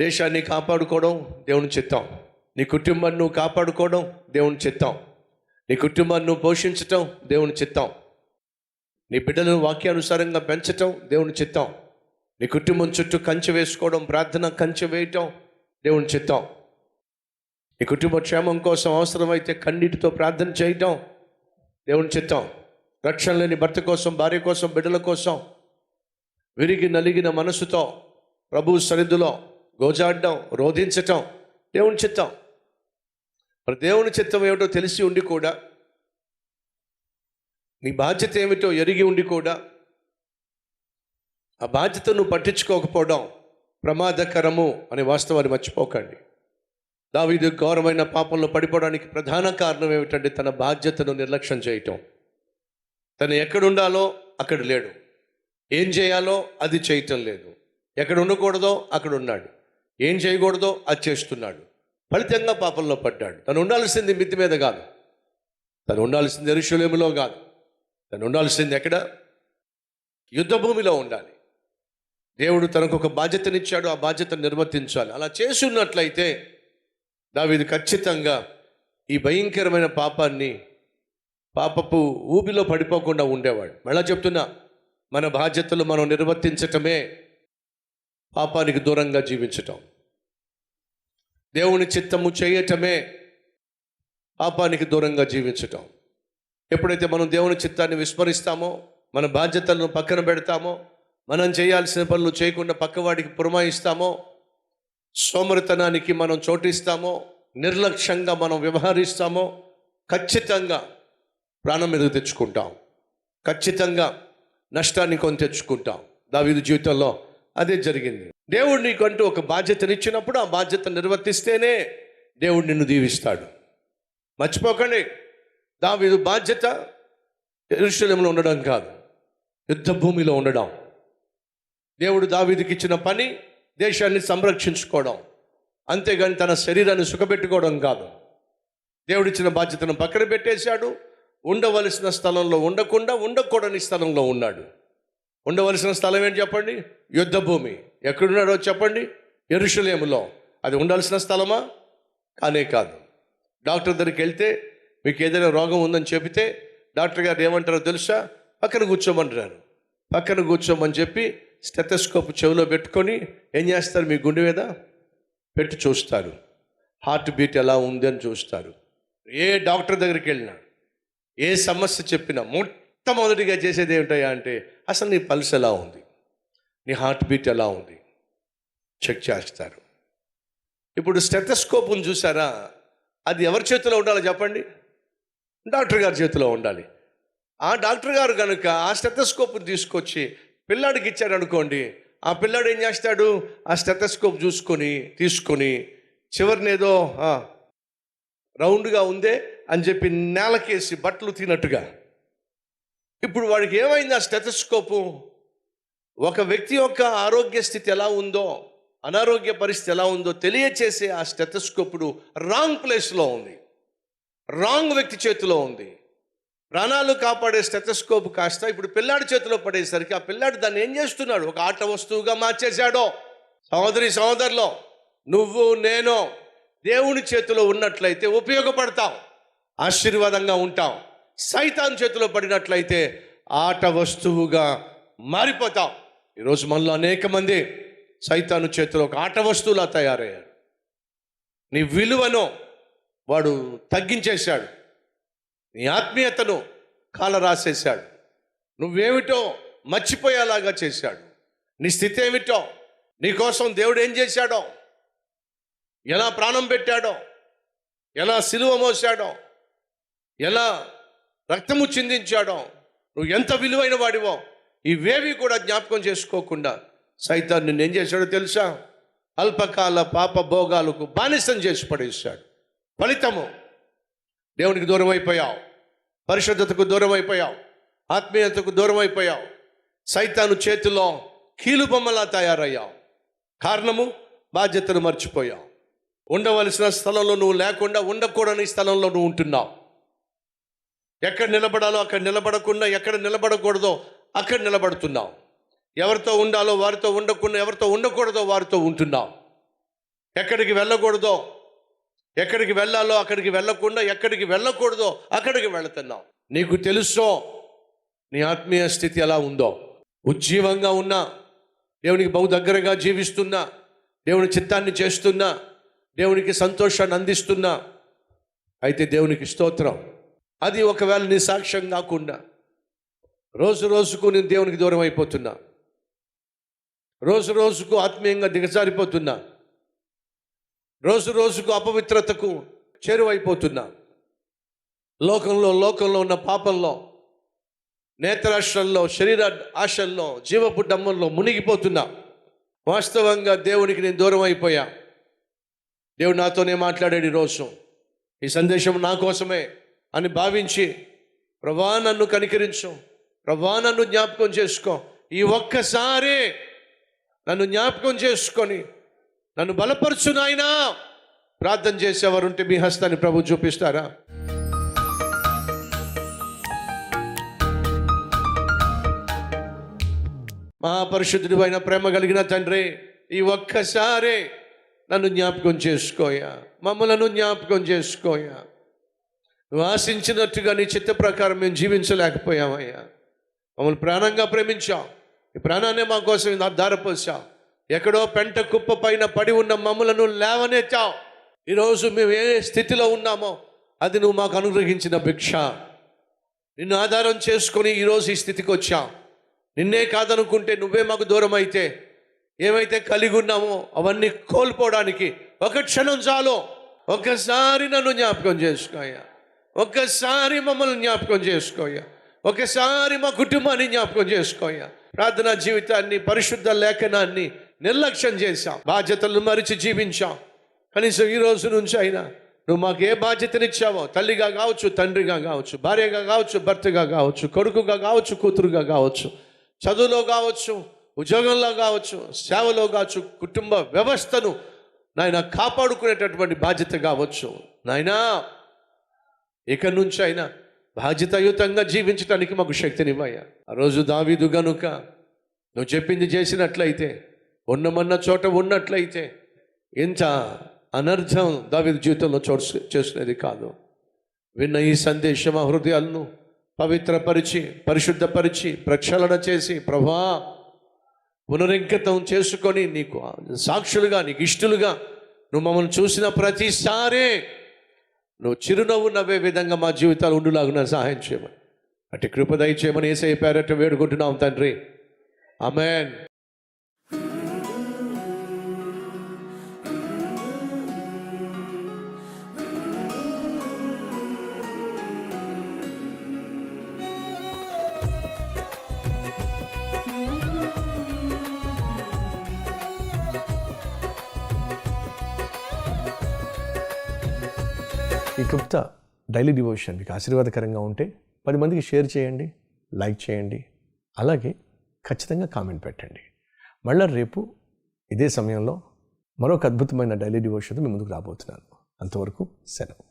దేశాన్ని కాపాడుకోవడం దేవుని చిత్తం. నీ కుటుంబాన్ని నువ్వు కాపాడుకోవడం దేవుని చిత్తం. నీ కుటుంబాన్ని నువ్వు పోషించటం దేవుని చిత్తం. నీ బిడ్డలను వాక్యానుసారంగా పెంచటం దేవుని చిత్తం. నీ కుటుంబం చుట్టూ కంచె వేసుకోవడం, ప్రార్థన కంచె వేయటం దేవుని చిత్తం. నీ కుటుంబ క్షేమం కోసం అవసరమైతే కన్నీటితో ప్రార్థన చేయటం దేవుని చిత్తం. రక్షణ లేని భర్త కోసం, భార్య కోసం, బిడ్డల కోసం విరిగి నలిగిన మనసుతో ప్రభువు సన్నిధిలో గోజాడడం, రోధించటం దేవుని చిత్తం. మరి దేవుని చిత్తం ఏమిటో తెలిసి ఉండి కూడా, నీ బాధ్యత ఏమిటో ఎరిగి ఉండి కూడా ఆ బాధ్యతను నువ్వు పట్టించుకోకపోవడం ప్రమాదకరము అనే వాస్తవాన్ని మర్చిపోకండి. దావీదు ఘోరమైన పాపంలో పడిపోవడానికి ప్రధాన కారణం ఏమిటంటే తన బాధ్యతను నిర్లక్ష్యం చేయటం. తను ఎక్కడ ఉండాలో అక్కడ లేడు, ఏం చేయాలో అది చేయటం లేదు, ఎక్కడ ఉండకూడదో అక్కడ ఉన్నాడు, ఏం చేయకూడదో అది చేస్తున్నాడు. ఫలితంగా పాపంలో పడ్డాడు. తను ఉండాల్సింది మిద్ది మీద కాదు, తను ఉండాల్సింది యెరూషలేములో కాదు, తను ఉండాల్సింది ఎక్కడ? యుద్ధ భూమిలో ఉండాలి. దేవుడు తనకు ఒక బాధ్యతనిచ్చాడు, ఆ బాధ్యతను నిర్వర్తించాలి. అలా చేసి ఉన్నట్లయితే దావీదు ఖచ్చితంగా ఈ భయంకరమైన పాపపు ఊబిలో పడిపోకుండా ఉండేవాడు. మళ్ళా చెప్తున్నా, మన బాధ్యతలు మనం నిర్వర్తించటమే పాపానికి దూరంగా జీవించటం. దేవుని చిత్తము చేయటమే పాపానికి దూరంగా జీవించటం. ఎప్పుడైతే మనం దేవుని చిత్తాన్ని విస్మరిస్తామో, మన బాధ్యతలను పక్కన పెడతామో, మనం చేయాల్సిన పనులు చేయకుండా పక్కవాడికి పురమాయిస్తామో, సోమరితనానికి మనం చోటిస్తామో, నిర్లక్ష్యంగా మనం వ్యవహరిస్తామో, ఖచ్చితంగా ప్రాణం మీదకు తెచ్చుకుంటాం, ఖచ్చితంగా నష్టాన్ని కొని తెచ్చుకుంటాం. దావీదు జీవితంలో అదే జరిగింది. దేవుడు నీకంటూ ఒక బాధ్యతనిచ్చినప్పుడు ఆ బాధ్యత నిర్వర్తిస్తేనే దేవుడు నిన్ను దీవిస్తాడు. మర్చిపోకండి, దావీదు బాధ్యత యెరూషలేములో ఉండడం కాదు, యుద్ధ భూమిలో ఉండడం. దేవుడు దావీదుకి ఇచ్చిన పని దేశాన్ని సంరక్షించుకోవడం, అంతేగాని తన శరీరాన్ని సుఖపెట్టుకోవడం కాదు. దేవుడిచ్చిన బాధ్యతను పక్కన పెట్టేశాడు. ఉండవలసిన స్థలంలో ఉండకుండా ఉండకూడని స్థలంలో ఉన్నాడు. ఉండవలసిన స్థలం ఏంటి చెప్పండి? యుద్ధ భూమి. ఎక్కడున్నాడో చెప్పండి? యెరూషలేములో. అది ఉండాల్సిన స్థలమా? కానే కాదు. డాక్టర్ దగ్గరికి వెళ్తే మీకు ఏదైనా రోగం ఉందని చెబితే డాక్టర్ గారు ఏమంటారో తెలుసా? పక్కన కూర్చోమంటారు. పక్కన కూర్చోమని చెప్పి స్టెథోస్కోప్ చెవిలో పెట్టుకొని ఏం చేస్తారు? మీ గుండె మీద పెట్టి చూస్తారు, హార్ట్ బీట్ ఎలా ఉంది అని చూస్తారు. ఏ డాక్టర్ దగ్గరికి వెళ్ళినా, ఏ సమస్య చెప్పినా మొట్టమొదటిగా చేసేది ఏమిటయా అంటే, అసలు నీ పల్స్ ఎలా ఉంది, నీ హార్ట్ బీట్ ఎలా ఉంది చెక్ చేస్తారు. ఇప్పుడు స్టెథోస్కోప్ను చూసారా? అది ఎవరి చేతిలో ఉండాలో చెప్పండి? డాక్టర్ గారి చేతిలో ఉండాలి. ఆ డాక్టర్ గారు కనుక ఆ స్టెథోస్కోప్ను తీసుకొచ్చి పిల్లాడికి ఇచ్చాడు అనుకోండి, ఆ పిల్లాడు ఏం చేస్తాడు? ఆ స్టెథోస్కోప్ తీసుకొని చివరినేదో రౌండ్గా ఉందే అని చెప్పి నేలకేసి బట్టలు తినట్టుగా. ఇప్పుడు వాడికి ఏమైంది? ఆ స్టెథోస్కోపు ఒక వ్యక్తి యొక్క ఆరోగ్య స్థితి ఎలా ఉందో, అనారోగ్య పరిస్థితి ఎలా ఉందో తెలియచేసే ఆ స్టెథోస్కోపుడు రాంగ్ ప్లేస్లో ఉంది, రాంగ్ వ్యక్తి చేతిలో ఉంది. ప్రాణాలు కాపాడే స్టెథోస్కోప్ కాస్త ఇప్పుడు పిల్లాడి చేతిలో పడేసరికి ఆ పిల్లాడు దాన్ని ఏం చేస్తున్నాడు? ఒక ఆట వస్తువుగా మార్చేశాడో. సహోదరులో, నువ్వు నేను దేవుని చేతిలో ఉన్నట్లయితే ఉపయోగపడతాం, ఆశీర్వాదంగా ఉంటాం. సైతాన్ చేతిలో పడినట్లయితే ఆట వస్తువుగా మారిపోతాం. ఈరోజు మనలో అనేక మంది సైతాను చేతిలో ఒక ఆట వస్తువులా తయారయ్యారు. నీ విలువను వాడు తగ్గించేశాడు, నీ ఆత్మీయతను కాల రాసేశాడు, నువ్వేమిటో మర్చిపోయేలాగా చేశాడు. నీ స్థితి ఏమిటో, నీకోసం దేవుడు ఏం చేశాడో, ఎలా ప్రాణం పెట్టాడో, ఎలా సిలువ మోసాడో, ఎలా రక్తము చిందించాడో, నువ్వు ఎంత విలువైన వాడివో ఇవేవి కూడా జ్ఞాపకం చేసుకోకుండా సైతాన్ నిన్ను ఏం చేశాడో తెలుసా? అల్పకాల పాప భోగాలకు బానిసం చేసి పడేశాడు. ఫలితము దేవునికి దూరం అయిపోయావు, పరిశుద్ధతకు దూరం అయిపోయావు, ఆత్మీయతకు దూరం అయిపోయావు, సైతాను చేతిలో కీలుబొమ్మలా తయారయ్యావు. కారణము, బాధ్యతను మర్చిపోయావు. ఉండవలసిన స్థలంలో నువ్వు లేకుండా ఉండకూడని స్థలంలో నువ్వు ఉంటున్నావు. ఎక్కడ నిలబడాలో అక్కడ నిలబడకుండా, ఎక్కడ నిలబడకూడదో అక్కడ నిలబడుతున్నావు. ఎవరితో ఉండాలో వారితో ఉండకుండా, ఎవరితో ఉండకూడదో వారితో ఉంటున్నావు. ఎక్కడికి వెళ్ళకూడదో, ఎక్కడికి వెళ్ళాలో అక్కడికి వెళ్ళకుండా ఎక్కడికి వెళ్ళకూడదో అక్కడికి వెళుతున్నావు. నీకు తెలుసో నీ ఆత్మీయ స్థితి ఎలా ఉందో. ఉజ్జీవంగా ఉన్నా, దేవునికి బహు దగ్గరగా జీవిస్తున్నా, దేవుని చిత్తాన్ని చేస్తున్నా, దేవునికి సంతోషాన్ని అందిస్తున్నా, అయితే దేవునికి స్తోత్రం. అది ఒకవేళ నీ సాక్ష్యం కాకుండా రోజు రోజుకు నేను దేవునికి దూరం అయిపోతున్నా, రోజు రోజుకు ఆత్మీయంగా దిగజారిపోతున్నా, రోజు రోజుకు అపవిత్రతకు చేరువైపోతున్నా, లోకంలో ఉన్న పాపంలో, నేత్రాశల్లో, శరీర ఆశల్లో, జీవపు డమ్మంలో మునిగిపోతున్నా. వాస్తవంగా దేవునికి నేను దూరం అయిపోయా. దేవుడు నాతోనే మాట్లాడాడు ఈరోజు. ఈ సందేశం నా కోసమే అని భావించి, ప్రభువా నన్ను కనికరించు, ప్రభువా నన్ను జ్ఞాపకం చేసుకో, ఈ ఒక్కసారి నన్ను జ్ఞాపకం చేసుకొని నన్ను బలపరచు నాయనా. ప్రార్థన చేసేవారుంటే మీ హస్తాన్ని ప్రభు చూపిస్తారా? మహాపరిశుద్ధుడు అయిన ప్రేమ కలిగిన తండ్రి, ఈ ఒక్కసారి నన్ను జ్ఞాపకం చేసుకోయా, మమ్మలను జ్ఞాపకం చేసుకోయా. నువ్వు ఆశించినట్టుగా నీ చిత్త ప్రకారం మేము జీవించలేకపోయామయ్యా. మమ్మల్ని ప్రాణంగా ప్రేమించావు, ఈ ప్రాణాన్ని మా కోసం ధారపోసావు. ఎక్కడో పెంట కుప్ప పైన పడి ఉన్న మమ్మలను లేవనెత్తావు. ఈరోజు మేము ఏ స్థితిలో ఉన్నామో అది నువ్వు మాకు అనుగ్రహించిన భిక్ష. నిన్ను ఆధారం చేసుకొని ఈరోజు ఈ స్థితికి వచ్చాం. నిన్నే కాదనుకుంటే, నువ్వే మాకు దూరం అయితే ఏమైతే కలిగి ఉన్నామో అవన్నీ కోల్పోవడానికి ఒక క్షణం చాలు. ఒక్కసారి నన్ను జ్ఞాపకం చేసుకోయా, ఒక్కసారి మమ్మల్ని జ్ఞాపకం చేసుకోయా, ఒకసారి మా కుటుంబాన్ని జ్ఞాపకం చేసుకోయా. ప్రార్థనా జీవితాన్ని, పరిశుద్ధ లేఖనాన్ని నిర్లక్ష్యం చేశాం, బాధ్యతలను మరిచి జీవించాం. కనీసం ఈ రోజు నుంచి అయినా నువ్వు మాకు ఏ బాధ్యతనిచ్చావో, తల్లిగా కావచ్చు, తండ్రిగా కావచ్చు, భార్యగా కావచ్చు, భర్తగా కావచ్చు, కొడుకుగా కావచ్చు, కూతురుగా కావచ్చు, చదువులో కావచ్చు, ఉద్యోగంలో కావచ్చు, సేవలో కావచ్చు, కుటుంబ వ్యవస్థను నాయన కాపాడుకునేటటువంటి బాధ్యత కావచ్చు. నాయనా ఇక నుంచి అయినా బాధ్యతాయుతంగా జీవించడానికి మాకు శక్తినివ్వయ్యా. ఆ రోజు దావీదు గనుక నువ్వు చెప్పింది చేసినట్లయితే, ఉన్నమన్న చోట ఉన్నట్లయితే ఇంత అనర్థం దావీదు జీవితంలో చేసినది కాదు. విన్న ఈ సందేశం ఆ హృదయాలను పవిత్రపరిచి, పరిశుద్ధపరిచి, ప్రక్షాళన చేసి, ప్రభా పునరింకితం చేసుకొని నీకు సాక్షులుగా, నీకు ఇష్టలుగా నువ్వు మమ్మల్ని చూసిన ప్రతిసారి నువ్వు చిరునవ్వు నవ్వే విధంగా మా జీవితాలు ఉండులాగున సహాయం చేయమని, అటు కృప దయచేయమని యేసయ్య పేరట వేడుకుంటున్నాం తండ్రి. ఆమేన్. ఈ క్లుప్త డైలీ డివోషన్ మీకు ఆశీర్వాదకరంగా ఉంటే 10 మందికి షేర్ చేయండి, లైక్ చేయండి, అలాగే ఖచ్చితంగా కామెంట్ పెట్టండి. మళ్ళీ రేపు ఇదే సమయంలో మరొక అద్భుతమైన డైలీ డివోషన్తో మీ ముందుకు రాబోతున్నాను. అంతవరకు సెలవు.